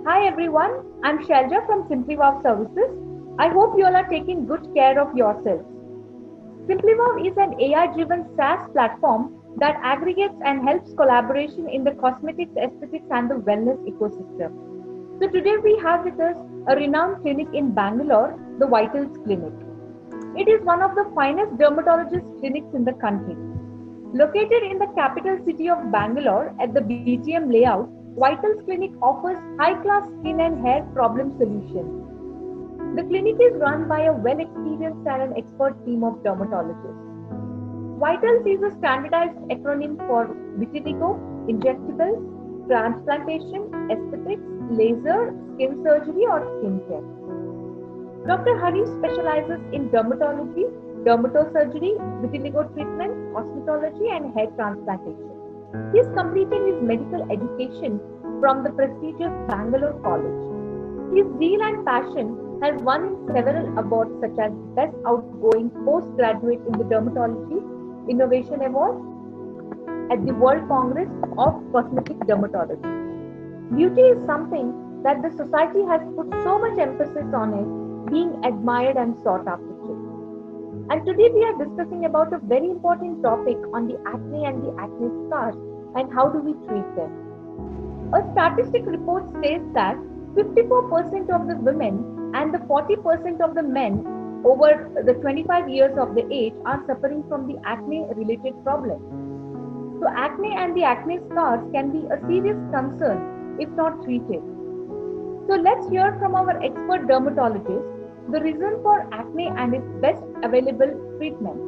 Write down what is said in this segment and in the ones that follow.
Hi everyone, I'm Shelja from Simply Wow Services. I hope you all are taking good care of yourselves. Simply Wow is an AI driven SaaS platform that aggregates and helps collaboration in the cosmetics, aesthetics, and the wellness ecosystem. So, today we have with us a renowned clinic in Bangalore, the Vitals Clinic. It is one of the finest dermatologist clinics in the country. Located in the capital city of Bangalore at the BTM layout, Vitals Clinic offers high class skin and hair problem solutions. The clinic is run by a well experienced and an expert team of dermatologists. Vitals is a standardized acronym for vitiligo, injectables, transplantation, aesthetics, laser, skin surgery, or skincare. Dr. Hari specializes in dermatology, dermatosurgery, vitiligo treatment, cosmetology, and hair transplantation. He is completing his medical education from the prestigious Bangalore College. His zeal and passion has won him several awards such as Best Outgoing Postgraduate in the Dermatology Innovation Award at the World Congress of Cosmetic Dermatology. Beauty is something that the society has put so much emphasis on it being admired and sought after too. And today we are discussing about a very important topic on the acne and the acne scars and how do we treat them. A statistic report says that 54% of the women and the 40% of the men over the 25 years of the age are suffering from the acne related problem. So, acne and the acne scars can be a serious concern if not treated. So, let's hear from our expert dermatologist the reason for acne and its best available treatment.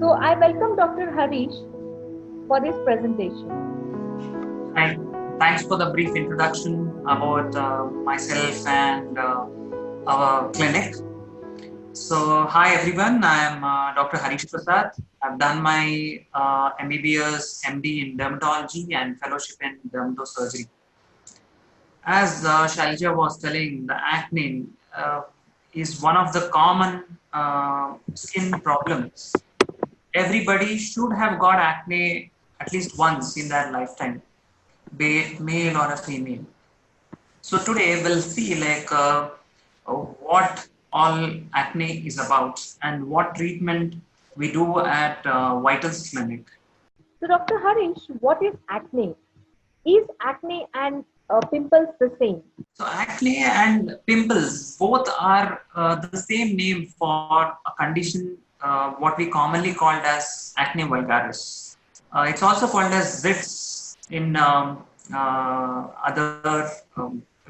So, I welcome Dr. Harish for this presentation. Hi, thanks for the brief introduction about myself and our clinic. So, hi everyone, I am Dr. Harish Prasad. I've done my MBBS, MD in dermatology and fellowship in dermatosurgery. As Shailja was telling, the acne is one of the common skin problems. Everybody should have got acne at least once in their lifetime, be it male or a female. So today we'll see what all acne is about and what treatment we do at Vitals Clinic. So, Dr. Harish, what is acne? Is acne and pimples the same? So acne and pimples both are the same name for a condition what we commonly called as acne vulgaris. It's also called as zits in other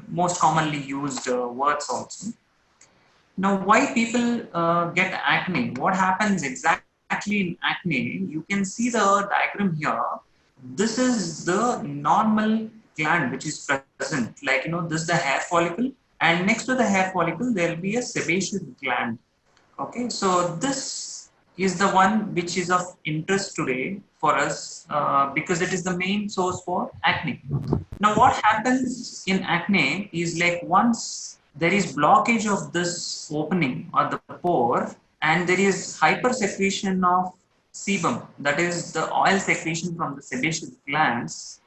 most commonly used words also. Now, why people get acne? What happens exactly in acne? You can see the diagram here. This is the normal gland which is present. This is the hair follicle, and next to the hair follicle, there will be a sebaceous gland. Okay, so this is the one which is of interest today for us because it is the main source for acne. Now, what happens in acne is like once there is blockage of this opening or the pore, and there is hypersecretion of sebum, that is the oil secretion from the sebaceous glands,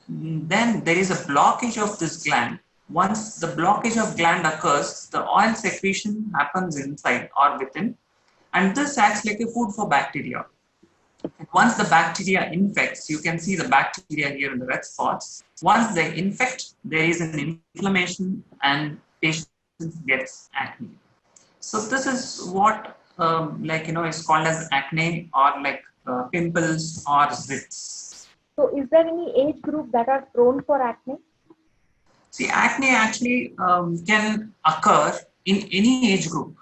then there is a blockage of this gland. Once the blockage of gland occurs, the oil secretion happens inside or within, and this acts like a food for bacteria. And once the bacteria infects, you can see the bacteria here in the red spots. Once they infect, there is an inflammation and patient gets acne. So this is what is called as acne or pimples or zits. So, is there any age group that are prone for acne? See, acne actually can occur in any age group.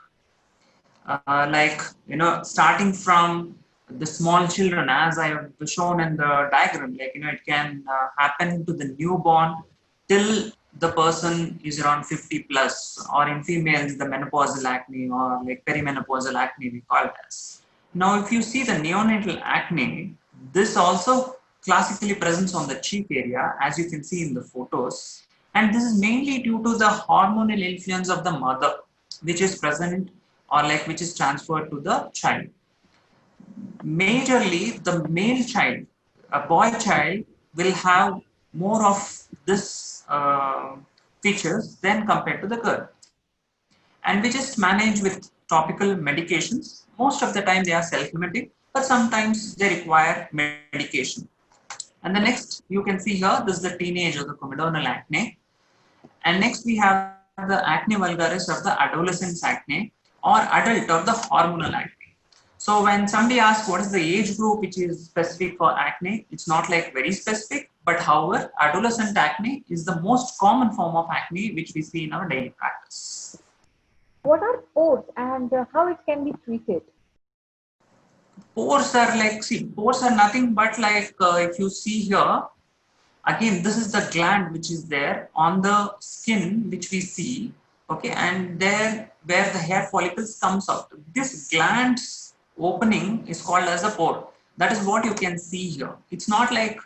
Starting from the small children, as I have shown in the diagram, it can happen to the newborn till the person is around 50 plus, or in females, the menopausal acne or like perimenopausal acne, we call it as. Now, if you see the neonatal acne, this also classically presents on the cheek area, as you can see in the photos. And this is mainly due to the hormonal influence of the mother, which is present or which is transferred to the child. Majorly, the male child, a boy child, will have more of this features than compared to the girl. And we just manage with topical medications. Most of the time they are self-limiting, but sometimes they require medication. And the next you can see here, this is the teenage or the comedonal acne. And next we have the acne vulgaris of the adolescence acne or adult or the hormonal acne. So when somebody asks what is the age group which is specific for acne, it's not like very specific, but however, adolescent acne is the most common form of acne which we see in our daily practice. What are pores and how it can be treated? Pores are like, see, pores are nothing but like if you see here, again, this is the gland which is there on the skin which we see, okay, and there where the hair follicles comes out. This gland's opening is called as a pore. That is what you can see here. It's not like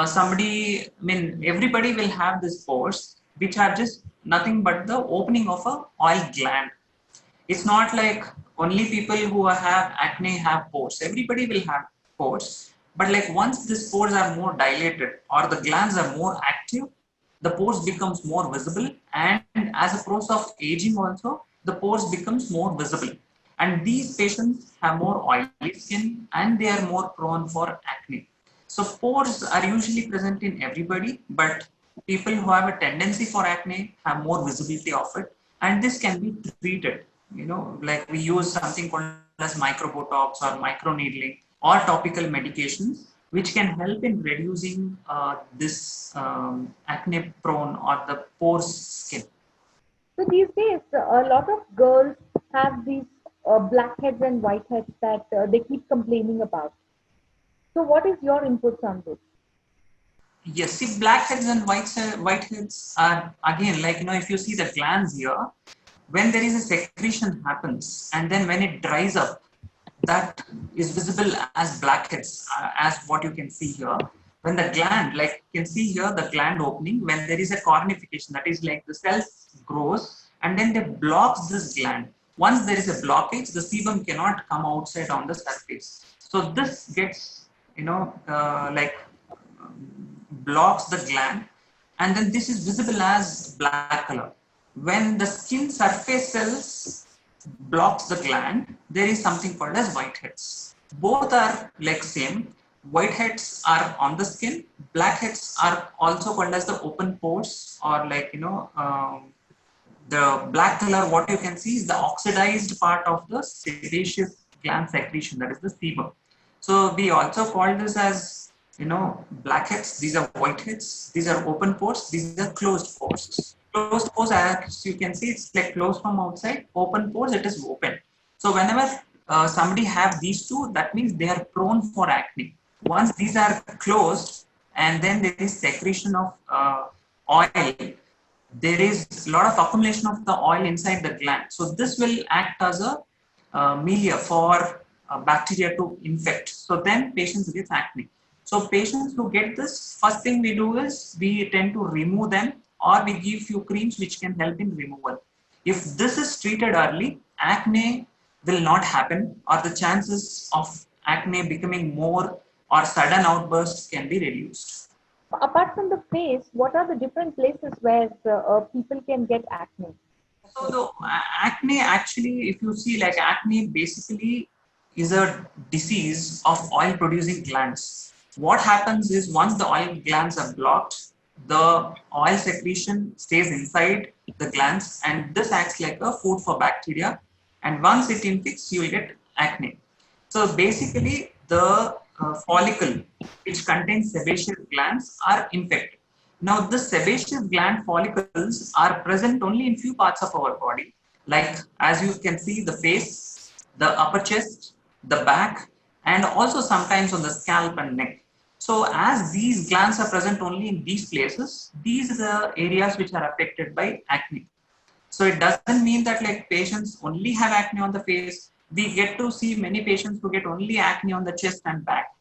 somebody, I mean, everybody will have these pores which are just nothing but the opening of a oil gland. It's not like only people who have acne have pores. Everybody will have pores. But like once these pores are more dilated or the glands are more active, the pores becomes more visible. And as a process of aging also, the pores becomes more visible. And these patients have more oily skin and they are more prone for acne. So pores are usually present in everybody, but people who have a tendency for acne have more visibility of it. And this can be treated, like we use something called as microbotox or microneedling or topical medications which can help in reducing this acne prone or the pore skin. So these days, a lot of girls have these blackheads and whiteheads that they keep complaining about. So what is your inputs on this? Yes, see, blackheads and whiteheads are again like, if you see the glands here, when there is a secretion happens and then when it dries up, that is visible as blackheads, as what you can see here. When the gland, like you can see here, the gland opening, when there is a cornification, that is like the cells grows and then they blocks this gland. Once there is a blockage, the sebum cannot come outside on the surface. So this gets, like blocks the gland, and then this is visible as black color. When the skin surface cells blocks the gland, there is something called as whiteheads. Both are like same. Whiteheads are on the skin. Blackheads are also called as the open pores, or like the black color. What you can see is the oxidized part of the sebaceous gland secretion, that is the sebum. So we also call this as blackheads. These are whiteheads. These are open pores. These are closed pores. Closed pores, as you can see, it's like closed from outside. Open pores, it is open. So whenever somebody have these two, that means they are prone for acne. Once these are closed, and then there is secretion of oil, there is a lot of accumulation of the oil inside the gland. So this will act as a milieu for bacteria to infect. So then patients get acne. So patients who get this, first thing we do is we tend to remove them, or we give few creams which can help in removal. If this is treated early, acne will not happen, or the chances of acne becoming more or sudden outbursts can be reduced. Apart from the face, what are the different places where people can get acne? So the acne, actually, if you see, like acne basically is a disease of oil producing glands. What happens is once the oil glands are blocked, the oil secretion stays inside the glands and this acts like a food for bacteria. And once it infects, you will get acne. So basically, the follicle which contains sebaceous glands are infected. Now, the sebaceous gland follicles are present only in few parts of our body, like as you can see, the face, the upper chest, the back, and also sometimes on the scalp and neck. So, as these glands are present only in these places, these are the areas which are affected by acne. So, it doesn't mean that like patients only have acne on the face. We get to see many patients who get only acne on the chest and back,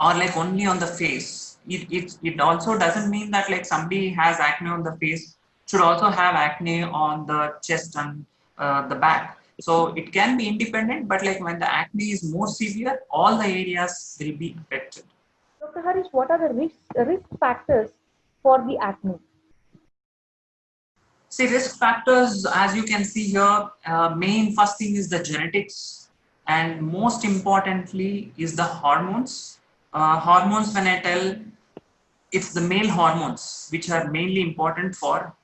or like only on the face. It also doesn't mean that like somebody has acne on the face should also have acne on the chest and the back. So it can be independent, but like when the acne is more severe, all the areas will be affected. Dr. Harish, what are the risk factors for the acne? See, risk factors, as you can see here, main first thing is the genetics, and most importantly is the hormones. Hormones, when I tell, it's the male hormones which are mainly important for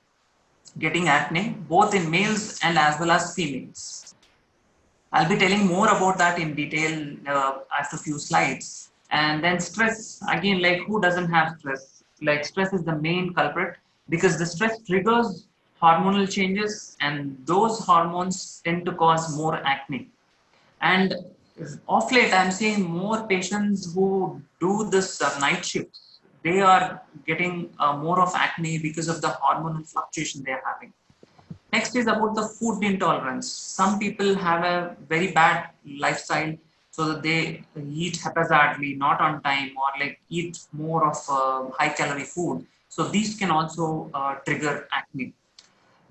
getting acne, both in males and as well as females. I'll be telling more about that in detail after a few slides. And then stress, again, like who doesn't have stress? Like stress is the main culprit because the stress triggers hormonal changes, and those hormones tend to cause more acne. And of late, I'm seeing more patients who do this night shifts. They are getting more of acne because of the hormonal fluctuation they're having. Next is about the food intolerance. Some people have a very bad lifestyle, so that they eat haphazardly, not on time, or like eat more of high calorie food. So these can also trigger acne.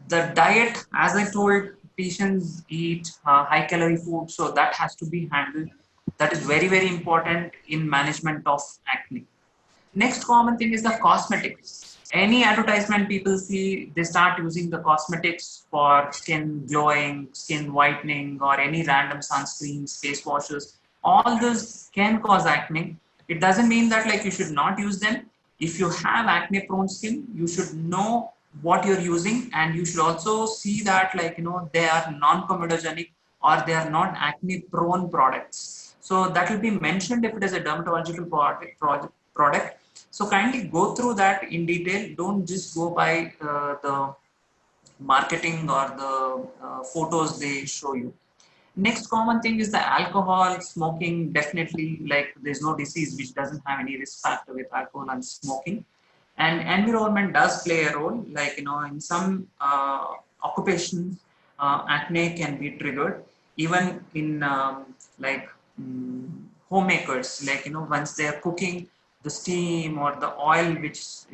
The diet, as I told, patients eat high calorie food, so that has to be handled. That is very, very important in management of acne. Next common thing is the cosmetics. Any advertisement people see, they start using the cosmetics for skin glowing, skin whitening, or any random sunscreens, face washes. All this can cause acne. It doesn't mean that like you should not use them. If you have acne prone skin, you should know what you're using, and you should also see that they are non-comedogenic or they are not acne prone products. So that will be mentioned if it is a dermatological product. So kindly go through that in detail. Don't just go by the marketing or the photos they show you. Next common thing is the alcohol, smoking. Definitely, like there's no disease which doesn't have any risk factor with alcohol and smoking. And environment does play a role. Like in some occupations, acne can be triggered. Even in like mm, homemakers, like once they are cooking, the steam or the oil which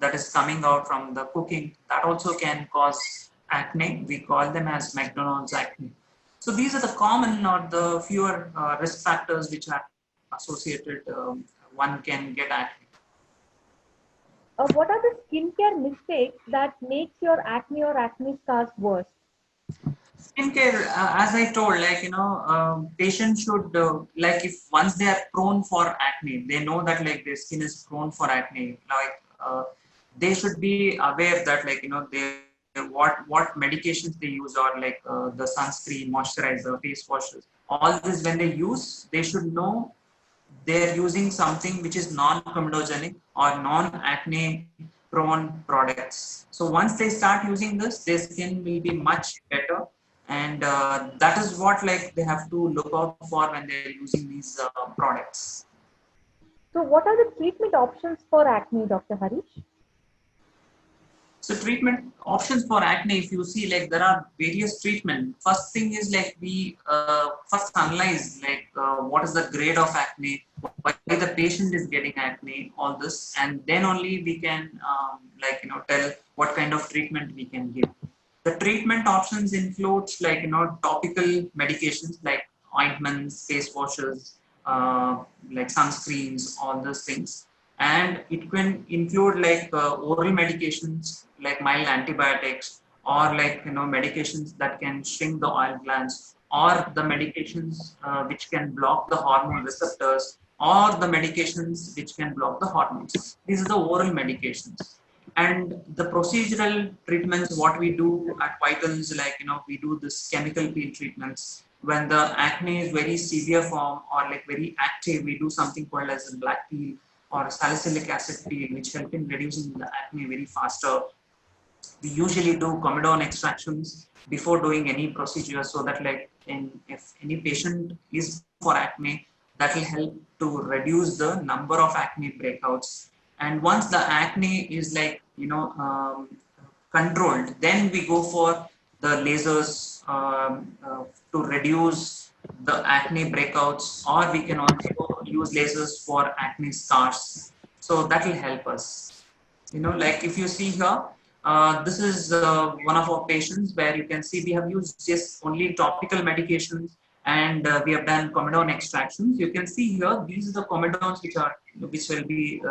that is coming out from the cooking, that also can cause acne. We call them as McDonald's acne. So these are the common or the fewer risk factors which are associated. One can get acne. What are the skincare mistakes that makes your acne or acne scars worse? Skincare, as I told, patients should like if once they are prone for acne, they know that like their skin is prone for acne. They should be aware that they what medications they use, or the sunscreen, moisturizer, face washes. All this when they use, they should know they're using something which is non-comedogenic or non-acne prone products. So once they start using this, their skin will be much better, and that is what they have to look out for when they're using these products. So, what are the treatment options for acne, Dr. Harish? So treatment options for acne, if you see, there are various treatment. First thing is we first analyze what is the grade of acne, why the patient is getting acne, all this, and then only we can tell what kind of treatment we can give. The treatment options include topical medications like ointments, face washes, like sunscreens, all those things. And it can include oral medications like mild antibiotics, or medications that can shrink the oil glands, or the medications which can block the hormone receptors, or the medications which can block the hormones. These are the oral medications. And the procedural treatments, what we do at Vitals, we do this chemical peel treatments. When the acne is very severe form or very active, we do something called as a black peel or salicylic acid peel, which help in reducing the acne very faster. We usually do comedone extractions before doing any procedure, so that if any patient is for acne, that will help to reduce the number of acne breakouts. And once the acne is controlled, then we go for the lasers to reduce the acne breakouts, or we can also use lasers for acne scars. So that will help us. If you see here, this is one of our patients where you can see we have used just only topical medications, and we have done comedone extractions. You can see here, these are the comedones which will be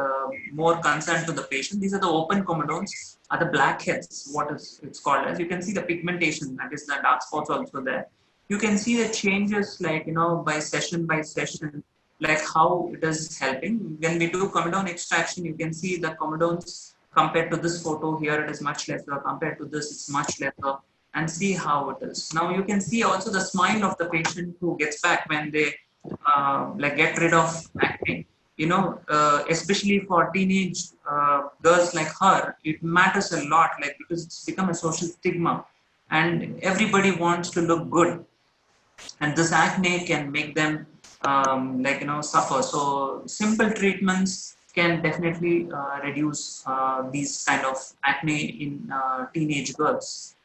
more concerned to the patient. These are the open comedones, are the blackheads, what is it's called as. You can see the pigmentation, that is the dark spots also there. You can see the changes, like by session, like how it is helping. When we do comedone extraction, you can see the comedones compared to this photo here, it is much lesser. Compared to this, it's much lesser, and see how it is. Now you can see also the smile of the patient who gets back when they like get rid of acne. Especially for teenage girls like her, it matters a lot, like because it's become a social stigma, and everybody wants to look good, and this acne can make them suffer. So simple treatments can definitely reduce these kind of acne in teenage girls.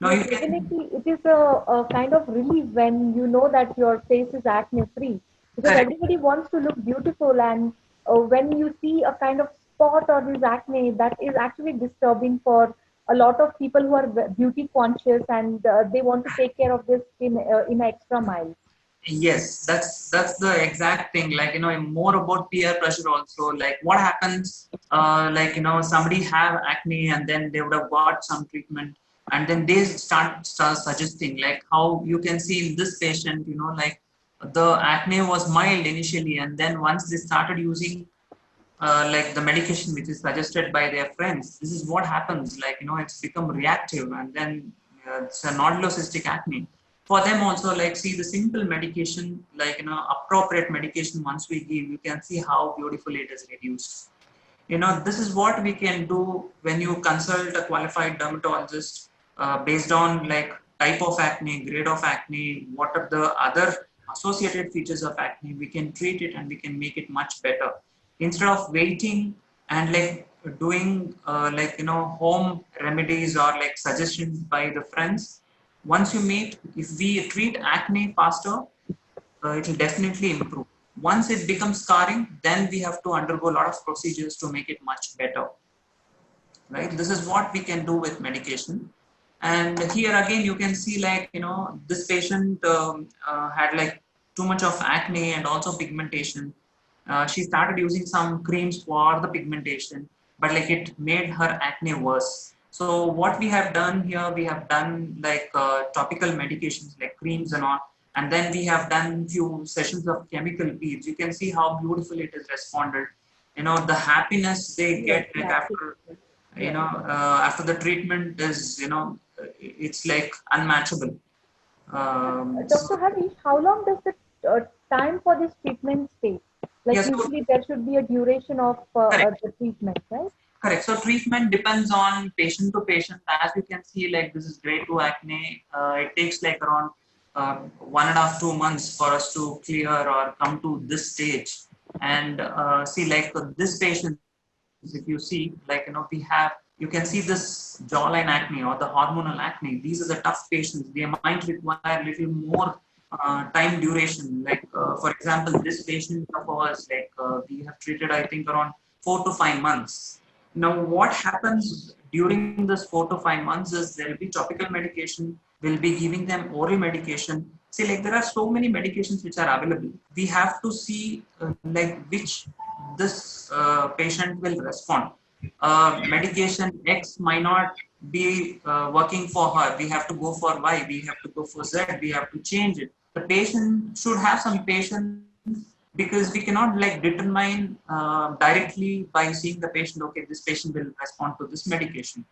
Now Yes, you can. definitely. It is a kind of relief when you know that your face is acne free, because Correct. everybody wants to look beautiful, and when you see a kind of spot or this acne, that is actually disturbing for a lot of people who are beauty conscious, and they want to take care of this in an extra mile. Yes, that's the exact thing. Like, more about peer pressure also. Like, what happens? Somebody have acne and then they would have got some treatment, and then they start suggesting, like how you can see in this patient. The acne was mild initially, and then once they started using like the medication which is suggested by their friends, this is what happens. Like, it's become reactive, and then it's a nodulocystic acne. For them also, like, see the simple medication, like, appropriate medication once we give, you can see how beautifully it is reduced. This is what we can do when you consult a qualified dermatologist, based on like type of acne, grade of acne, what are the other associated features of acne. We can treat it and we can make it much better instead of waiting and like doing home remedies or like suggestions by the friends. Once you meet, if we treat acne faster, it will definitely improve. Once it becomes scarring, then we have to undergo a lot of procedures to make it much better, right? This is what we can do with medication. And here again, you can see, like, this patient had like too much of acne and also pigmentation. She started using some creams for the pigmentation, but like it made her acne worse. So what we have done here, we have done like topical medications like creams and all, and then we have done few sessions of chemical beads. You can see how beautiful it is responded. The happiness they Yes, get, like after absolutely. Yes. after the treatment is, it's like unmatchable. But So, Dr. Harish, how long does the time for this treatment stay? yeah, Like so usually there should be a duration of correct. the treatment, right? Correct. So treatment depends on patient to patient. As you can see, like this is grade 2 acne. It takes like around 1.5 2 months for us to clear or come to this stage. And see, like this patient, if you see, like, you can see this jawline acne or the hormonal acne. These are the tough patients. They might require little more time duration. Like, for example, this patient of ours, like we have treated, I think, around 4 to 5 months. Now, what happens during this 4 to 5 months is there will be topical medication, we'll be giving them oral medication. See, like there are so many medications which are available. We have to see like which this patient will respond. Medication X might not be working for her. We have to go for Y, we have to go for Z, we have to change it. The patient should have some patience, because we cannot like determine directly by seeing the patient, okay, this patient will respond to this medication.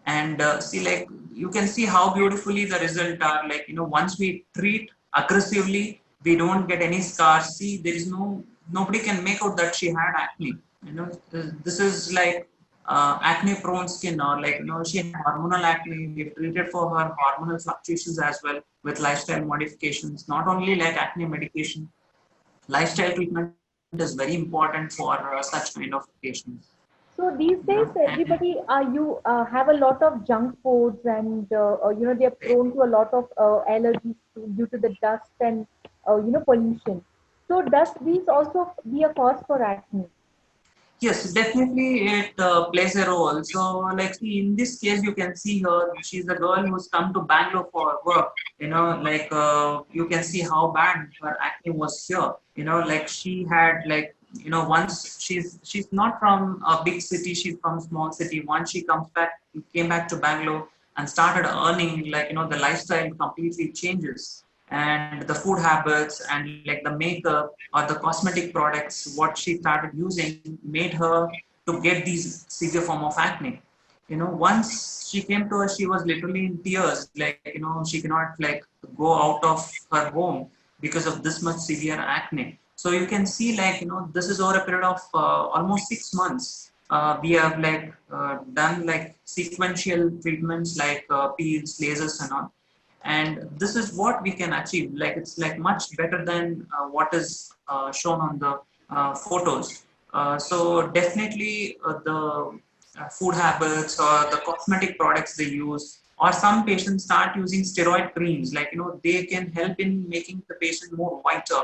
And see, like you can see how beautifully the result are. Like, once we treat aggressively, we don't get any scars. See, there is nobody can make out that she had acne. This is like acne prone skin, or like, she had hormonal acne. We've treated for her hormonal fluctuations as well with lifestyle modifications, not only like acne medication. Lifestyle treatment is very important for such kind of patients. So these days, And everybody you have a lot of junk foods, and they are prone to a lot of allergies due to the dust and pollution. So does these also be a cause for acne? Yes, definitely it plays a role. So, like, see, in this case, you can see her. She's a girl who's come to Bangalore for work. You can see how bad her acne was here. Like she had like once she's not from a big city. She's from small city. Once she came back to Bangalore and started earning. Like the lifestyle completely changes, and the food habits and like the makeup or the cosmetic products what she started using made her to get these severe form of acne. Once she came to us, she was literally in tears, like she cannot like go out of her home because of this much severe acne. So you can see like this is over a period of almost 6 months. We have like done like sequential treatments like peels, lasers and all, and this is what we can achieve. Like it's like much better than what is shown on the photos. So definitely the food habits or the cosmetic products they use, or some patients start using steroid creams, like they can help in making the patient more whiter,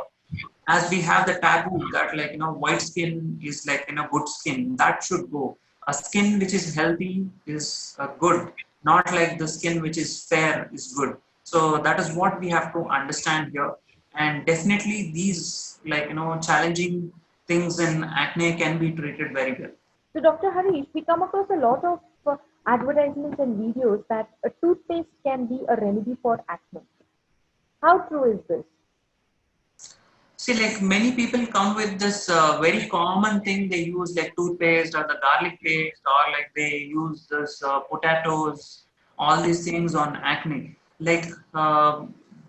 as we have the taboo that like white skin is like good skin that should go. A skin which is healthy is good, not like the skin which is fair is good. So that is what we have to understand here. And definitely these like challenging things in acne can be treated very well. So, Dr. Harish, we come across a lot of advertisements and videos that a toothpaste can be a remedy for acne. How true is this? See, like many people come with this very common thing they use, like toothpaste or the garlic paste, or like they use this potatoes, all these things on acne. Like,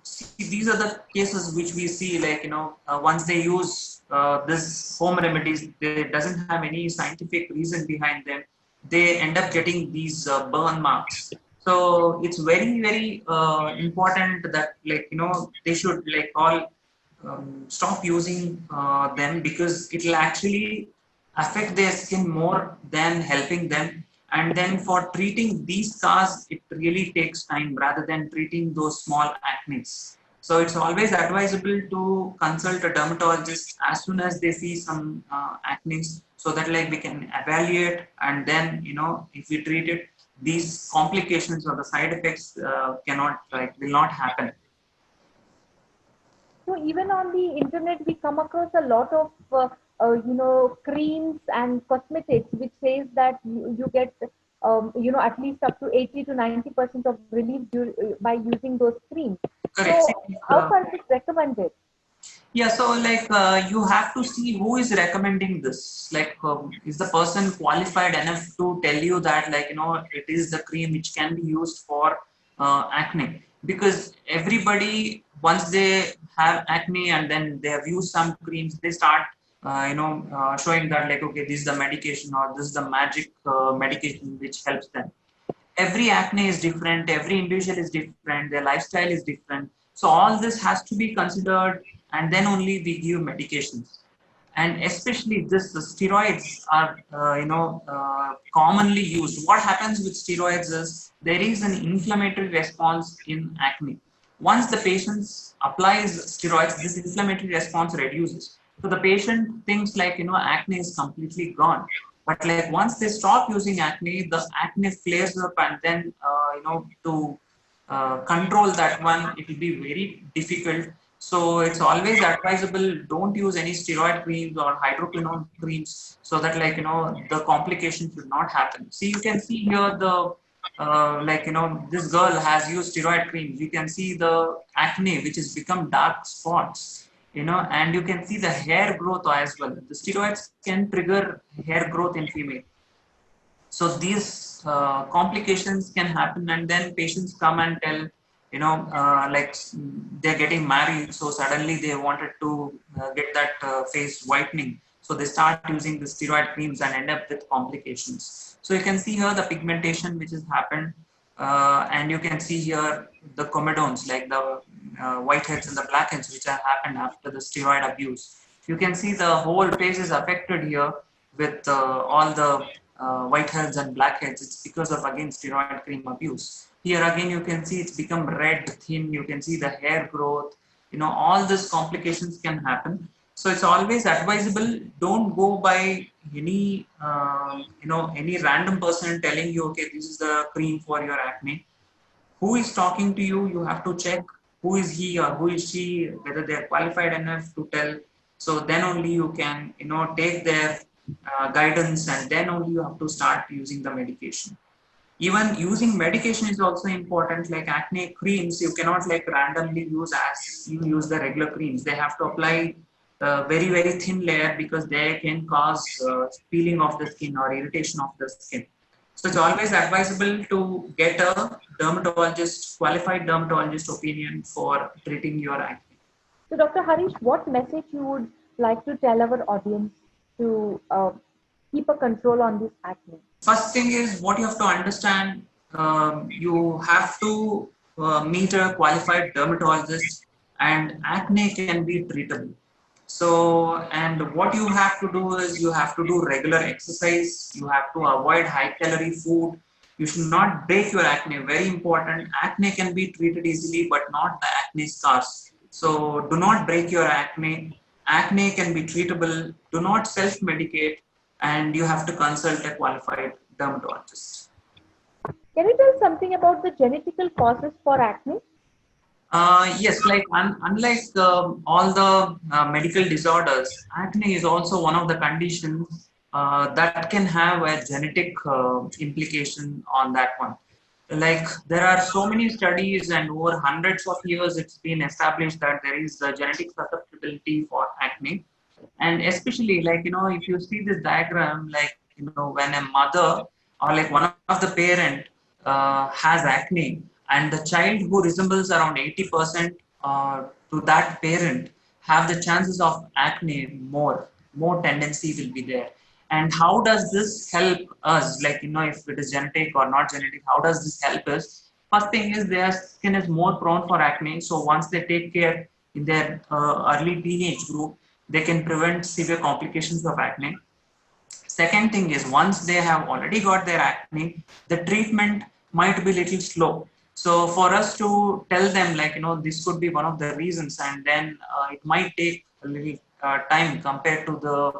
see, these are the cases which we see, like, once they use this home remedies, they doesn't have any scientific reason behind them. They end up getting these burn marks. So it's very, very important that, like, they should like all stop using them, because it will actually affect their skin more than helping them. And then for treating these scars, it really takes time rather than treating those small acnes. So it's always advisable to consult a dermatologist as soon as they see some acne, so that like we can evaluate, and then if we treat it, these complications or the side effects cannot like will not happen. So even on the internet, we come across a lot of creams and cosmetics which says that you get at least up to 80 to 90% of relief by using those creams. Correct. So See, how far is it recommended? yeah, so like you have to see who is recommending this. Like, is the person qualified enough to tell you that, like, it is the cream which can be used for acne? Because everybody, once they have acne and then they have used some creams, they start, showing that, like, okay, this is the medication or this is the magic medication which helps them. Every acne is different, every individual is different, their lifestyle is different. So all this has to be considered, and then only we give medications. And especially this, the steroids are, commonly used. What happens with steroids is there is an inflammatory response in acne. Once the patient applies steroids, this inflammatory response reduces. So the patient thinks like, acne is completely gone. But like once they stop using acne, the acne flares up, and then, to control that one, it will be very difficult. So it's always advisable, don't use any steroid creams or hydroquinone creams, so that like, the complication should not happen. See, you can see here the, this girl has used steroid creams. You can see the acne, which has become dark spots, and you can see the hair growth as well. The steroids can trigger hair growth in female. So these complications can happen, and then patients come and tell, they're getting married, so suddenly they wanted to get that face whitening. So they start using the steroid creams and end up with complications. So you can see here the pigmentation which has happened, and you can see here the comedones, like the whiteheads and the blackheads which have happened after the steroid abuse. You can see the whole face is affected here with all the whiteheads and blackheads. It's because of again steroid cream abuse. Here again you can see it's become red, thin. You can see the hair growth. All these complications can happen. So it's always advisable, don't go by any any random person telling you, okay, this is the cream for your acne. Who is talking to you? You have to check who is he or who is she, whether they are qualified enough to tell. So then only you can take their guidance, and then only you have to start using the medication. Even using medication is also important. Like acne creams, you cannot like randomly use as you use the regular creams. They have to apply a very thin layer, because they can cause peeling of the skin or irritation of the skin. So it's always advisable to get a dermatologist, qualified dermatologist opinion for treating your acne. So, Dr. Harish, what message you would like to tell our audience to keep a control on this acne? First thing is, what you have to understand, you have to meet a qualified dermatologist, and acne can be treatable. So, and what you have to do is you have to do regular exercise, you have to avoid high calorie food, you should not break your acne. Very important. Acne can be treated easily, but not the acne scars. So do not break your acne. Acne can be treatable. Do not self-medicate, and you have to consult a qualified dermatologist. Can you tell something about the genetical causes for acne? Yes, like unlike all the medical disorders, acne is also one of the conditions that can have a genetic implication on that one. Like there are so many studies, and over hundreds of years, it's been established that there is a genetic susceptibility for acne. And especially, like, if you see this diagram, like, when a mother or like one of the parent has acne, and the child who resembles around 80% to that parent have the chances of acne more tendency will be there. And how does this help us? Like, if it is genetic or not genetic, how does this help us? First thing is their skin is more prone for acne. So once they take care in their early teenage group, they can prevent severe complications of acne. Second thing is, once they have already got their acne, the treatment might be little slow. So for us to tell them, like, this could be one of the reasons, and then it might take a little time compared to the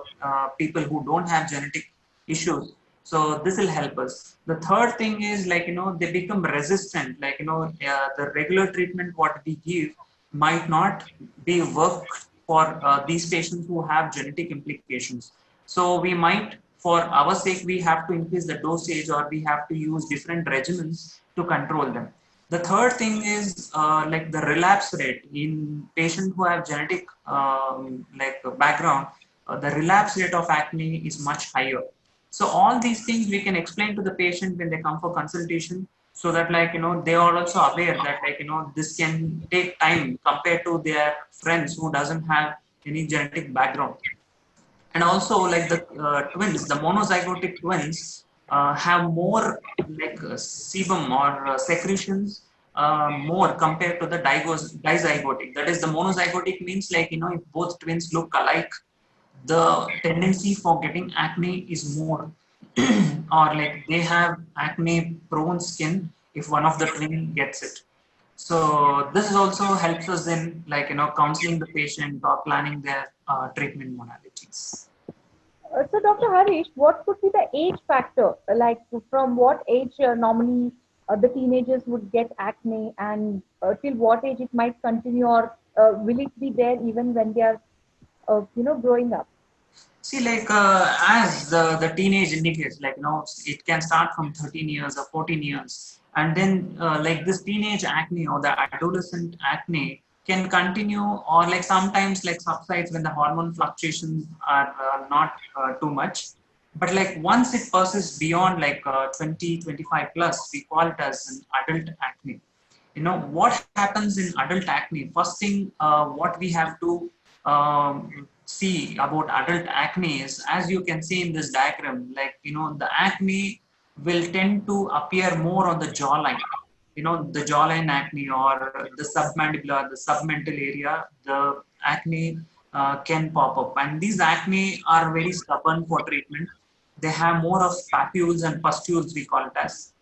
people who don't have genetic issues. So this will help us. The third thing is, like, they become resistant. Like, the regular treatment what we give might not be work for these patients who have genetic implications. So we might, for our sake, we have to increase the dosage, or we have to use different regimens to control them. The third thing is like the relapse rate in patients who have genetic like background. The relapse rate of acne is much higher. So all these things we can explain to the patient when they come for consultation, so that, like, they are also aware that, like, this can take time compared to their friends who doesn't have any genetic background. And also, like the twins, the monozygotic twins have more like sebum or secretions more compared to the dizygotic. That is, the monozygotic means, like, if both twins look alike, the tendency for getting acne is more. Or like they have acne prone skin if one of the twin gets it. So this is also helps us in, like, counseling the patient or planning their treatment modalities. So, Dr. Harish, what could be the age factor? Like, from what age normally the teenagers would get acne, and till what age it might continue, or will it be there even when they are, growing up? See, like, as the teenage indicates, like, it can start from 13 years or 14 years. And then, like, this teenage acne or the adolescent acne can continue, or like sometimes like subsides when the hormone fluctuations are not too much. But like once it passes beyond like 20, 25 plus, we call it as an adult acne. What happens in adult acne? First thing, what we have to see about adult acne is, as you can see in this diagram, like, the acne will tend to appear more on the jawline. The jawline acne, or the submandibular, the submental area, the acne can pop up, and these acne are very stubborn for treatment. They have more of papules and pustules, we call it as.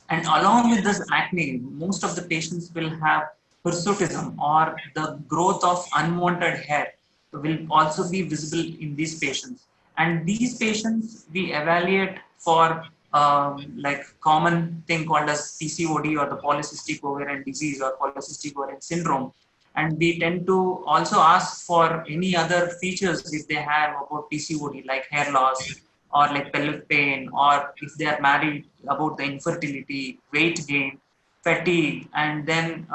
And along with this acne, most of the patients will have hirsutism, or the growth of unwanted hair will also be visible in these patients. And these patients we evaluate for like common thing called as PCOD, or the polycystic ovarian disease or polycystic ovarian syndrome. And we tend to also ask for any other features if they have about PCOD, like hair loss or like pelvic pain, or if they are married, about the infertility, weight gain, fatigue, and then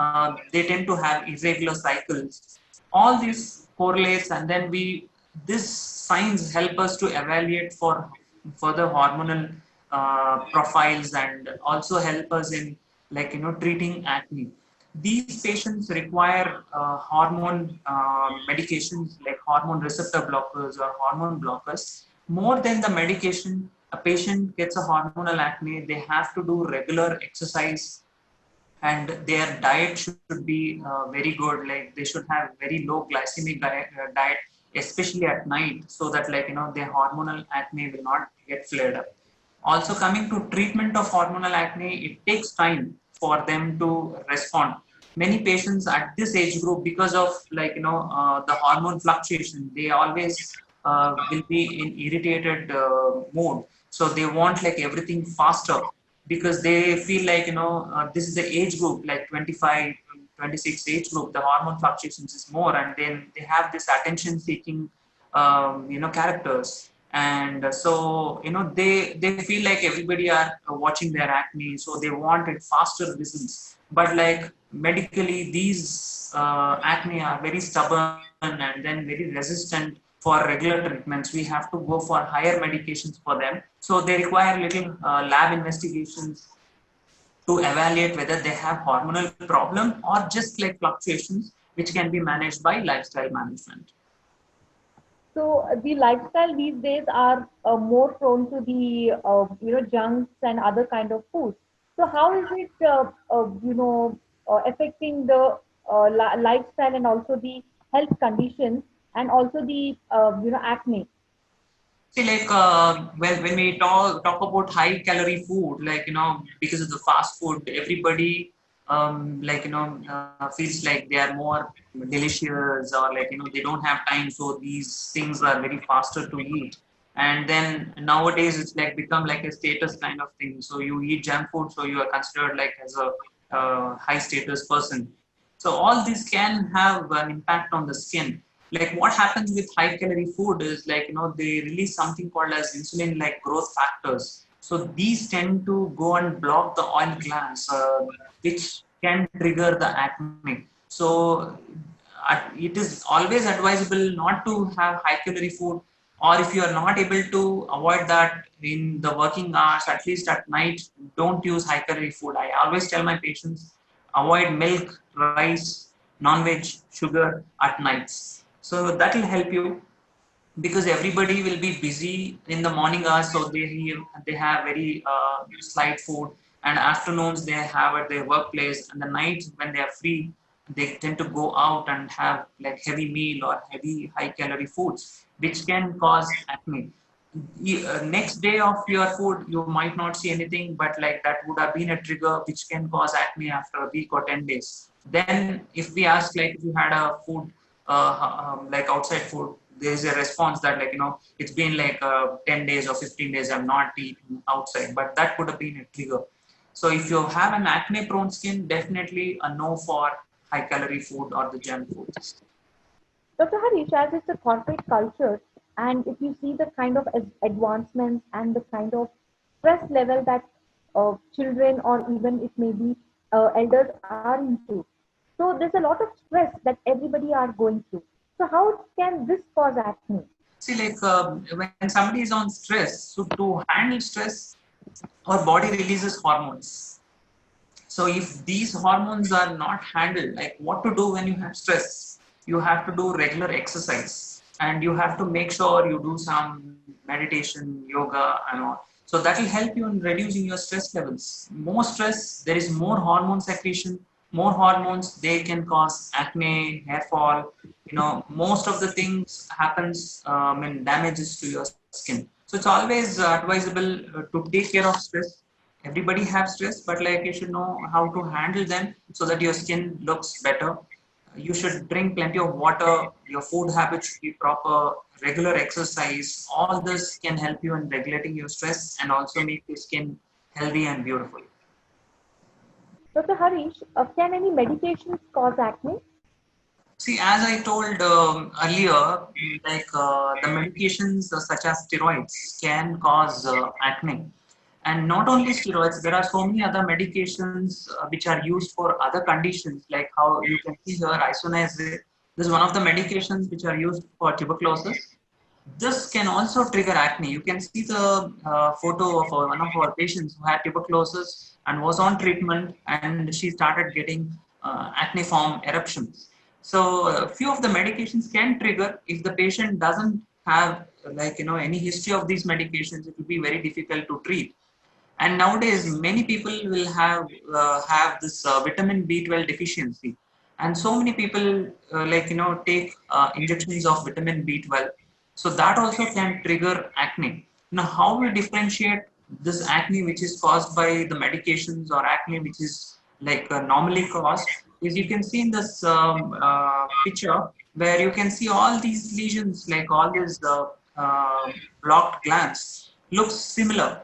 they tend to have irregular cycles. All this correlates, and then this signs help us to evaluate for further hormonal profiles, and also help us in, like, treating acne. These patients require hormone medications like hormone receptor blockers or hormone blockers. More than the medication, a patient gets a hormonal acne, they have to do regular exercise, and their diet should be very good. Like, they should have very low glycemic diet, especially at night, so that, like, their hormonal acne will not get flared up. Also, coming to treatment of hormonal acne, it takes time for them to respond. Many patients at this age group, because of, like, the hormone fluctuation, they always will be in irritated mood. So they want, like, everything faster, because they feel like, this is the age group, like 25 to 26 age group, the hormone fluctuations is more, and then they have this attention seeking characters. And so, they feel like everybody are watching their acne, so they want it faster results. But, like, medically, these acne are very stubborn and then very resistant for regular treatments. We have to go for higher medications for them, so they require little lab investigations to evaluate whether they have hormonal problem or just like fluctuations, which can be managed by lifestyle management. So the lifestyle these days are more prone to the junks and other kind of foods. So how is it affecting the lifestyle and also the health conditions and also the acne? See, like, when we talk about high calorie food, like, because of the fast food, everybody like, feels like they are more delicious, or, like, they don't have time, so these things are very faster to eat. And then nowadays it's like become like a status kind of thing. So you eat junk food, so you are considered like as a high status person. So all this can have an impact on the skin. Like, what happens with high calorie food is, like, they release something called as insulin like growth factors. So these tend to go and block the oil glands, which can trigger the acne. So it is always advisable not to have high calorie food, or if you are not able to avoid that in the working hours, at least at night, don't use high calorie food. I always tell my patients, avoid milk, rice, non-veg, sugar at nights. So that will help you, because everybody will be busy in the morning hours, so they have very slight food, and afternoons they have at their workplace, and the nights when they are free, they tend to go out and have like heavy meal or heavy high calorie foods, which can cause acne. Next day of your food, you might not see anything, but like that would have been a trigger which can cause acne after a week or 10 days. Then if we ask, like, if you had a food like outside food, there's a response that, like, it's been like 10 days or 15 days I've not eaten outside, but that could have been a trigger. So if you have an acne prone skin, definitely a no for high calorie food or the junk food. Dr. Harish, as it's a corporate culture, and if you see the kind of advancements and the kind of stress level that children or even it may be elders are into, so there's a lot of stress that everybody are going through. So how can this cause acne? See, like, when somebody is on stress, so to handle stress, our body releases hormones. So if these hormones are not handled, like, what to do when you have stress? You have to do regular exercise, and you have to make sure you do some meditation, yoga, and all. So that will help you in reducing your stress levels. More stress, there is more hormone secretion. More hormones, they can cause acne, hair fall. Most of the things happens in damages to your skin. So it's always advisable to take care of stress. Everybody have stress, but like, you should know how to handle them so that your skin looks better. You should drink plenty of water. Your food habits should be proper. Regular exercise. All this can help you in regulating your stress and also make your skin healthy and beautiful. Dr. Harish, can any medications cause acne? See, as I told earlier, the medications such as steroids can cause acne. And not only steroids, there are so many other medications which are used for other conditions, like how you can see here, isoniazid. This is one of the medications which are used for tuberculosis. This can also trigger acne. You can see the photo of one of our patients who had tuberculosis and was on treatment, and she started getting acne form eruptions. So, a few of the medications can trigger. If the patient doesn't have any history of these medications, it will be very difficult to treat. And nowadays many people will have this vitamin B12 deficiency, and so many people take injections of vitamin B12, so that also can trigger acne. Now, how we differentiate this acne which is caused by the medications or acne which is normally caused is, you can see in this picture where you can see all these lesions, like all these blocked glands looks similar.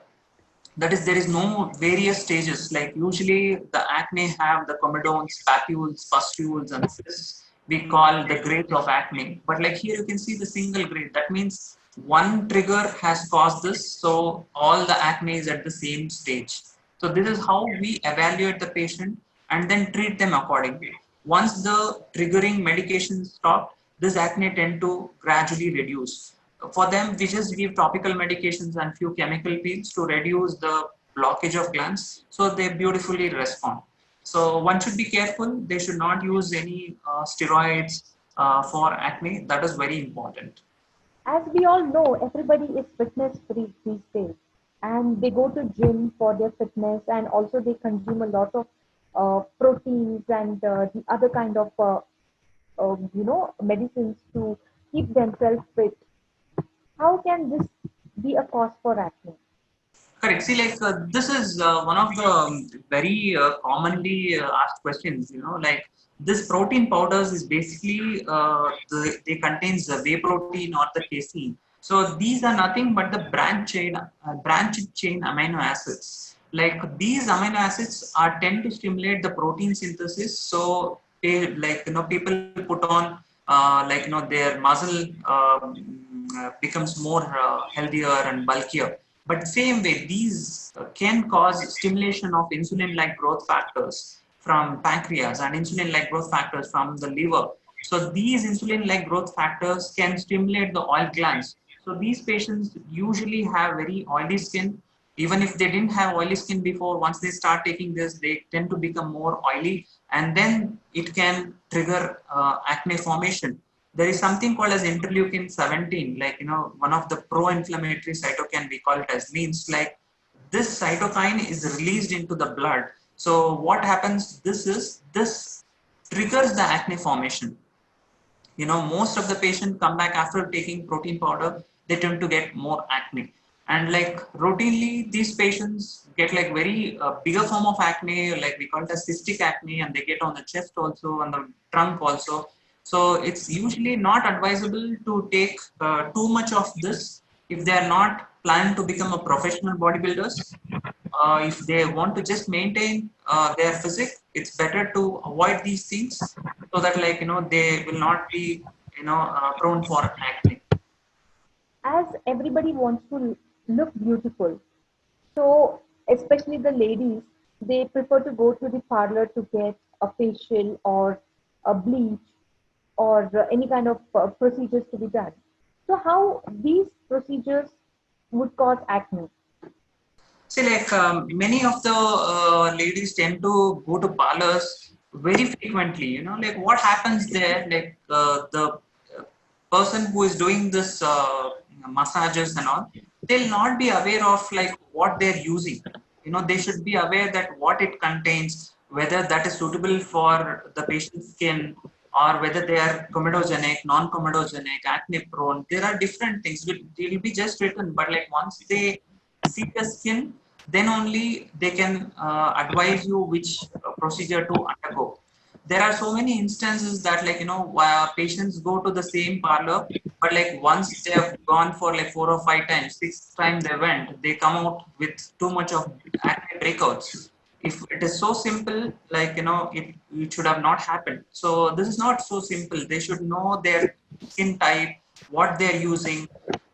That is, there is no various stages. Like usually the acne have the comedones, papules, pustules, and cysts. We call the grades of acne. But like here you can see the single grade. That means one trigger has caused this, so all the acne is at the same stage. So this is how we evaluate the patient and then treat them accordingly. Once the triggering medication stopped, this acne tend to gradually reduce. For them, we just give topical medications and few chemical peels to reduce the blockage of glands, so they beautifully respond. So one should be careful. They should not use any steroids for acne. That is very important. As we all know, everybody is fitness freak these days, and they go to gym for their fitness, and also they consume a lot of proteins and the other kind of medicines to keep themselves fit. How can this be a cause for acne? Correct. See, this is one of the very commonly asked questions. This protein powders is basically they contains the whey protein or the casein. So these are nothing but the branched chain amino acids. Like these amino acids are tend to stimulate the protein synthesis. So they, people put on their muscle becomes more healthier and bulkier. But same way, these can cause stimulation of insulin-like growth factors from pancreas and insulin-like growth factors from the liver. So these insulin-like growth factors can stimulate the oil glands. So these patients usually have very oily skin. Even if they didn't have oily skin before, once they start taking this, they tend to become more oily, and then it can trigger acne formation. There is something called as interleukin 17, one of the pro-inflammatory cytokine, we call it as, means like this cytokine is released into the blood. So what happens, this triggers the acne formation. Most of the patients come back after taking protein powder, they tend to get more acne. And like routinely, these patients get like very bigger form of acne, like we call it as cystic acne, and they get on the chest also, on the trunk also. So it's usually not advisable to take too much of this if they are not planning to become a professional bodybuilders. If they want to just maintain their physique, it's better to avoid these things, so that they will not be prone for acne. As everybody wants to look beautiful, so especially the ladies, they prefer to go to the parlor to get a facial or a bleach or any kind of procedures to be done. So how these procedures would cause acne? See, many of the ladies tend to go to parlors very frequently. Like what happens there, the person who is doing this massages and all, they'll not be aware of like what they're using. They should be aware that what it contains, whether that is suitable for the patient's skin, or whether they are comedogenic, non-comedogenic, acne prone. There are different things. It will be just written, but like once they see the skin, then only they can advise you which procedure to undergo. there are so many instances that like patients go to the same parlor, but like once they have gone for like 4 or 5 times, sixth time they went, they come out with too much of acne breakouts. If it is so simple, like it should have not happened. So this is not so simple. They should know their skin type, what they're using,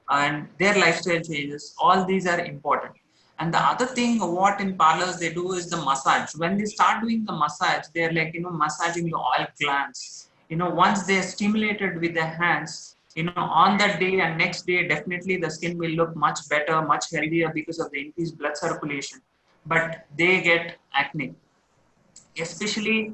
and their lifestyle changes. All these are important. And the other thing, what in parlors they do is the massage. When they start doing the massage, they're like massaging the oil glands. Once they're stimulated with their hands, on that day and next day, definitely the skin will look much better, much healthier because of the increased blood circulation. But they get acne, especially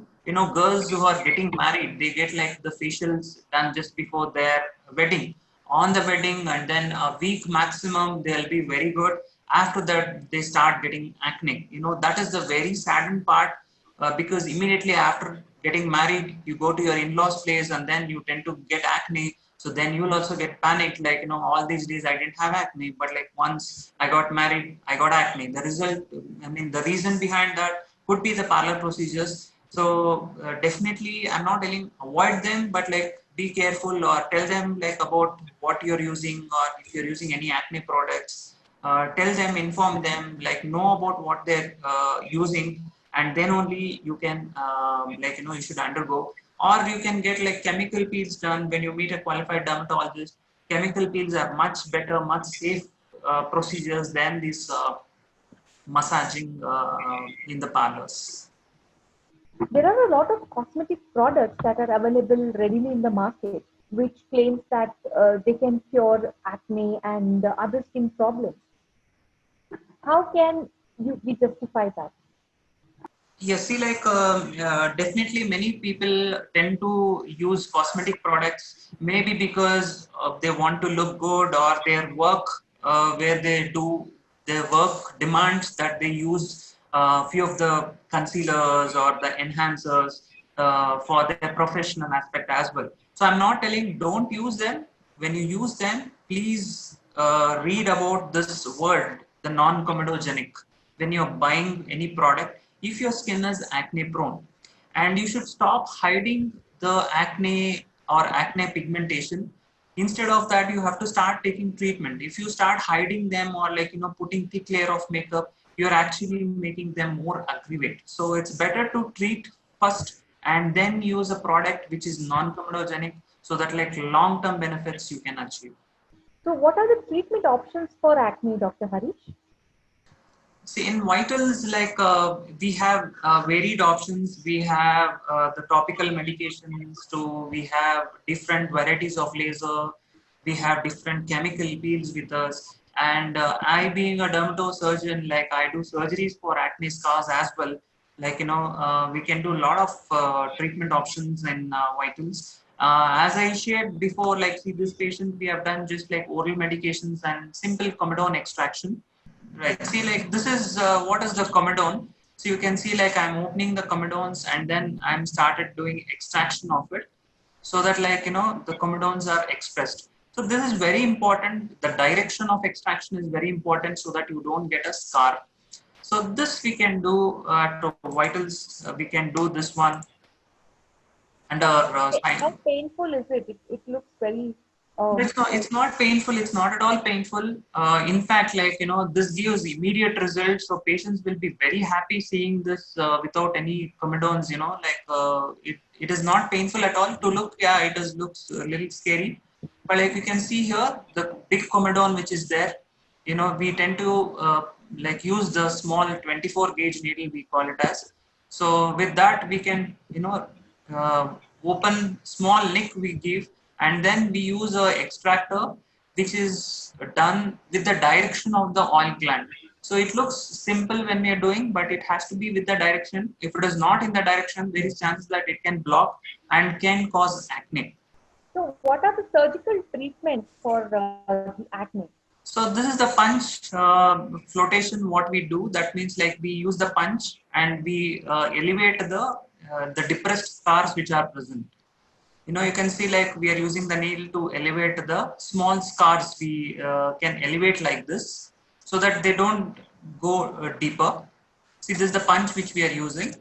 girls who are getting married. They get like the facials done just before their wedding, on the wedding, and then a week maximum they'll be very good. After that they start getting acne. That is the very saddened part, because immediately after getting married you go to your in-laws place and then you tend to get acne. So then you'll also get panicked, like all these days I didn't have acne, but like once I got married I got acne. The result, I mean, the reason behind that could be the parlor procedures. So definitely, I'm not telling avoid them, but like be careful or tell them like about what you're using, or if you're using any acne products, tell them, inform them, like know about what they're using, and then only you can you should undergo. Or you can get like chemical peels done when you meet a qualified dermatologist. Chemical peels are much better, much safe procedures than these massaging in the parlors. There are a lot of cosmetic products that are available readily in the market, which claims that they can cure acne and other skin problems. How can we justify that? Yes, see, like definitely many people tend to use cosmetic products, maybe because they want to look good, or their work where they do their work demands that they use few of the concealers or the enhancers for their professional aspect as well. So I'm not telling don't use them. When you use them, please read about this word, the non-comedogenic, when you're buying any product. If your skin is acne prone, and you should stop hiding the acne or acne pigmentation. Instead of that, you have to start taking treatment. If you start hiding them, or like putting thick layer of makeup, you're actually making them more aggravate. So it's better to treat first and then use a product which is non-comedogenic, so that like long term benefits you can achieve. So, what are the treatment options for acne, Dr. Harish? See, in Vitals, like we have varied options. We have the topical medications, to we have different varieties of laser. We have different chemical peels with us. And I, being a dermatosurgeon, like I do surgeries for acne scars as well. Like we can do a lot of treatment options in Vitals. As I shared before, like see this patient, we have done just like oral medications and simple comedone extraction. Right. See, like this is what is the comedone. So you can see like I'm opening the comedones and then I'm started doing extraction of it, so that like the comedones are expressed. So this is very important. The direction of extraction is very important so that you don't get a scar. So this we can do to vitals. We can do this one under How spine. painful is it? It looks very. It's not, Uh, it's not painful. It's not at all painful. In fact, like, this gives immediate results. So patients will be very happy seeing this without any comedones, it is not painful at all to look. Yeah, it does looks a little scary. But like you can see here, the big comedone which is there, we tend to like use the small 24 gauge needle, we call it as. So with that, we can, open small nick we give, and then we use a extractor which is done with the direction of the oil gland. So it looks simple when we are doing, but it has to be with the direction. If it is not in the direction, there is chance that it can block and can cause acne. so, what are the surgical treatments for the acne? So this is the punch flotation. What we do, that means like we use the punch and we elevate the depressed scars which are present. You can see like we are using the needle to elevate the small scars. We can elevate like this so that they don't go deeper. See, this is the punch which we are using.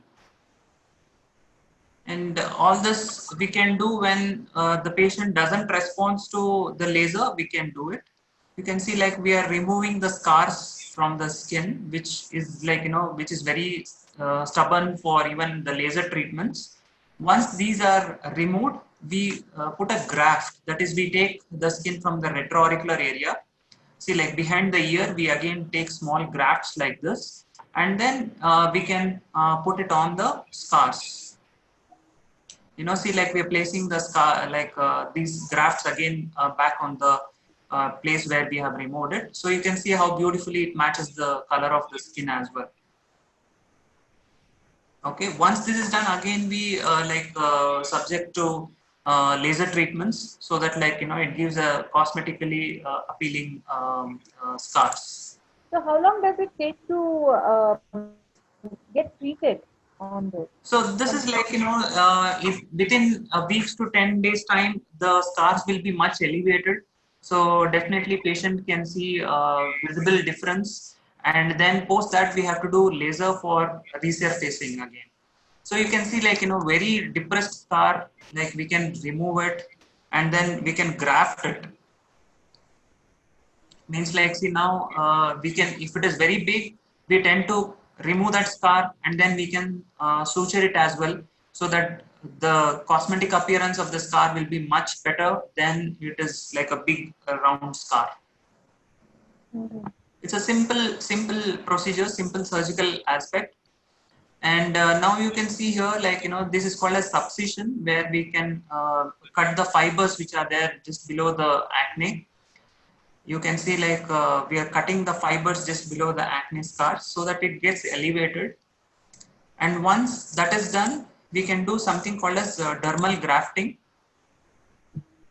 And all this we can do when the patient doesn't respond to the laser, we can do it. You can see like we are removing the scars from the skin, which is like, which is very stubborn for even the laser treatments. Once these are removed, we put a graft. That is, we take the skin from the retroauricular area. See, like behind the ear, we again take small grafts like this, and then we can put it on the scars. See, like we're placing the scar, like these grafts again back on the place where we have removed it. So you can see how beautifully it matches the color of the skin as well. Okay, once this is done, again we subject to laser treatments, so that it gives a cosmetically appealing scars. So how long does it take to get treated on this? So this is like, if within a weeks to 10 days time, the scars will be much elevated. So definitely patient can see visible difference. And then post that we have to do laser for resurfacing again. So you can see like, very depressed scar, like we can remove it and then we can graft it. Means like, see now we can, if it is very big, we tend to remove that scar and then we can suture it as well, so that the cosmetic appearance of the scar will be much better than it is like a big round scar. Mm-hmm. It's a simple procedure, simple surgical aspect. And now you can see here, like, this is called a subcision, where we can cut the fibers which are there just below the acne. You can see like we are cutting the fibers just below the acne scars so that it gets elevated. And once that is done, we can do something called as dermal grafting.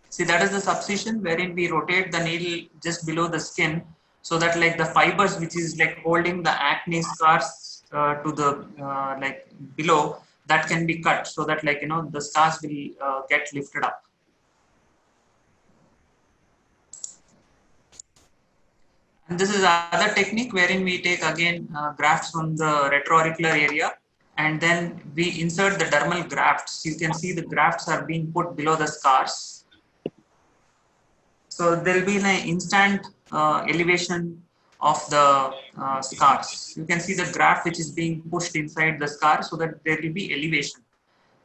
See, that is the subcision wherein we rotate the needle just below the skin, so that like the fibers which is like holding the acne scars to the like below, that can be cut, so that like, the scars will get lifted up. And this is another technique wherein we take again grafts from the retroauricular area, and then we insert the dermal grafts. You can see the grafts are being put below the scars. So there will be an instant elevation of the scars. You can see the graft which is being pushed inside the scar, so that there will be elevation.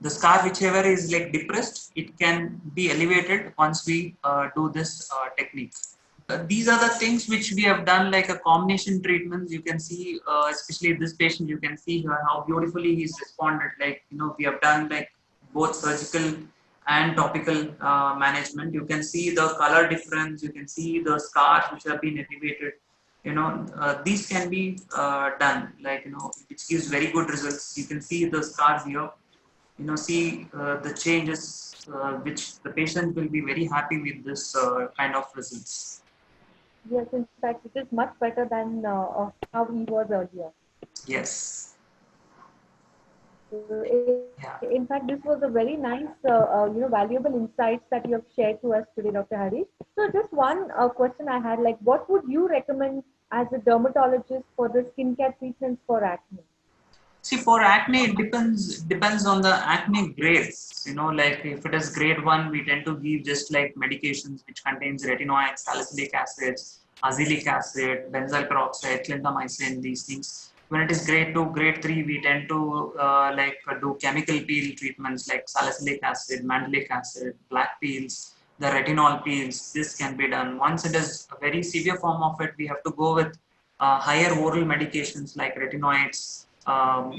The scar, whichever is like depressed, it can be elevated once we do this technique. These are the things which we have done, like a combination treatments. You can see, especially this patient, you can see here how beautifully he's responded. Like, we have done like both surgical and topical management. You can see the color difference. You can see the scars which have been elevated. These can be done, like, which gives very good results. You can see the scars here. See the changes, which the patient will be very happy with this kind of results. Yes, in fact, it is much better than how he was earlier. Yes. Yeah. In fact, this was a very nice, valuable insights that you have shared to us today, Dr. Harish. So, just one question I had, like, what would you recommend as a dermatologist for the skincare treatments for acne? See, for acne, it depends on the acne grades. Like if it is grade 1, we tend to give just like medications which contains retinoids, salicylic acids, azelaic acid, benzyl peroxide, clindamycin, these things. When it is grade 2, grade 3, we tend to do chemical peel treatments like salicylic acid, mandelic acid, black peels, the retinol peels. This can be done. Once it is a very severe form of it, we have to go with higher oral medications like retinoids.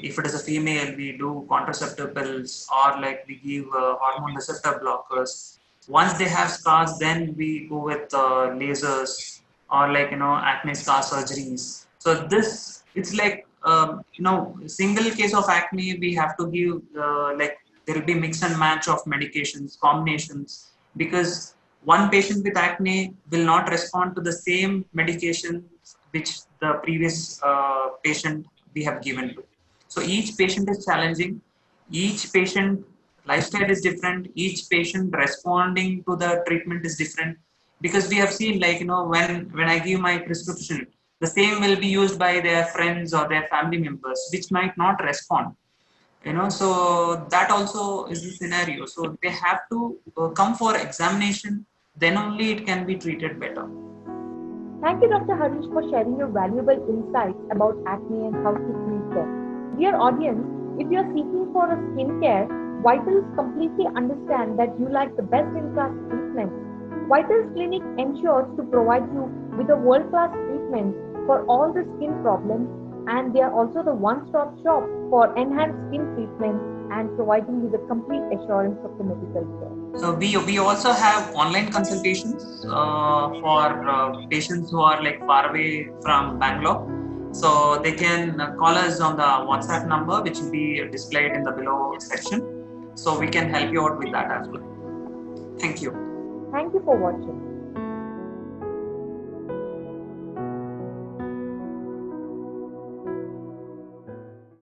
If it is a female, we do contraceptive pills, or like we give hormone receptor blockers. Once they have scars, then we go with lasers, or like acne scar surgeries. So this, it's like single case of acne, we have to give like there will be mix and match of medications, combinations, because one patient with acne will not respond to the same medication which the previous patient we have given to. So each patient is challenging, each patient lifestyle is different, each patient responding to the treatment is different, because we have seen like, when I give my prescription, the same will be used by their friends or their family members, which might not respond. So that also is the scenario. So they have to come for examination, then only it can be treated better. Thank you, Dr. Harish, for sharing your valuable insights about acne and how to treat them. Dear audience, if you are seeking for a skincare, Vitals completely understand that you like the best in class treatment. Vitals Clinic ensures to provide you with a world class treatment for all the skin problems, and they are also the one stop shop for enhanced skin treatment and providing you the complete assurance of the medical care. So we also have online consultations for patients who are like far away from Bangalore. So they can call us on the WhatsApp number, which will be displayed in the below section. So we can help you out with that as well. Thank you. Thank you for watching.